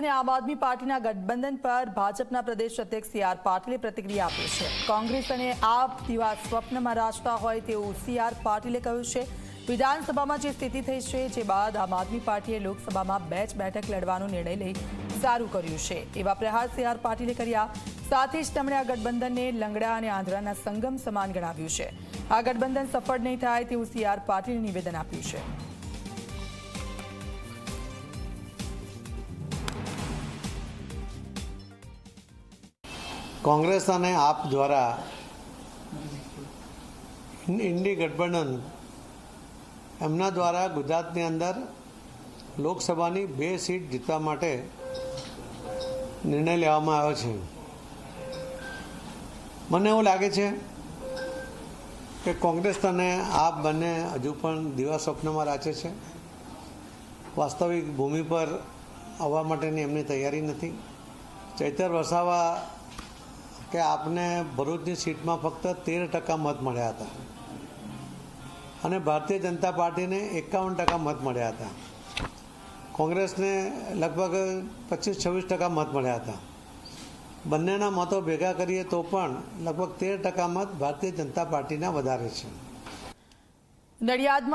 અને આમ આદમી પાર્ટીના ગઠબંધન પર ભાજપના પ્રદેશ અધ્યક્ષ સી.આર. પાટીલે પ્રતિક્રિયા આપી છે. કોંગ્રેસ અને આપ દિવા સ્વપ્નમાં રાજતા હોય તેવું સી.આર. પાટીલે કહ્યું છે. વિધાનસભામાં જે સ્થિતિ થઈ છે, જે બાદ આમ આદમી પાર્ટીએ લોકસભામાં 2 જ બેઠક લડવાનો નિર્ણય લઈ સારું કર્યું છે, એવા પ્રહાર સી.આર. પાટીલે કર્યા. સાથે જ તેમણે આ ગઠબંધનને લંગડા અને આંધળાના સંગમ સમાન ગણાવ્યું છે. આ ગઠબંધન સફળ નહીં થાય તેવું સી.આર. પાટીલે નિવેદન આપ્યું છે. કોંગ્રેસ અને આપ દ્વારા ઇન્ડી ગઠબંધન એમના દ્વારા ગુજરાતની અંદર લોકસભાની 2 સીટ જીતવા માટે નિર્ણય લેવામાં આવ્યો છે. મને એવું લાગે છે કે કોંગ્રેસ અને આપ બંને હજુ પણ દિવા સ્વપ્નમાં રાચે છે. વાસ્તવિક ભૂમિ પર આવવા માટેની એમની તૈયારી નથી. ચૈતર વસાવા કે આપને ભરૂચની સીટમાં ફક્ત 13% મત મળ્યા હતા અને ભારતીય જનતા પાર્ટીને 51% મત મળ્યા હતા. કોંગ્રેસને લગભગ 25-26% મત મળ્યા હતા. બંનેના મતો ભેગા કરીએ તો પણ લગભગ 13% મત ભારતીય જનતા પાર્ટીના વધારે છે. નડિયાદમાં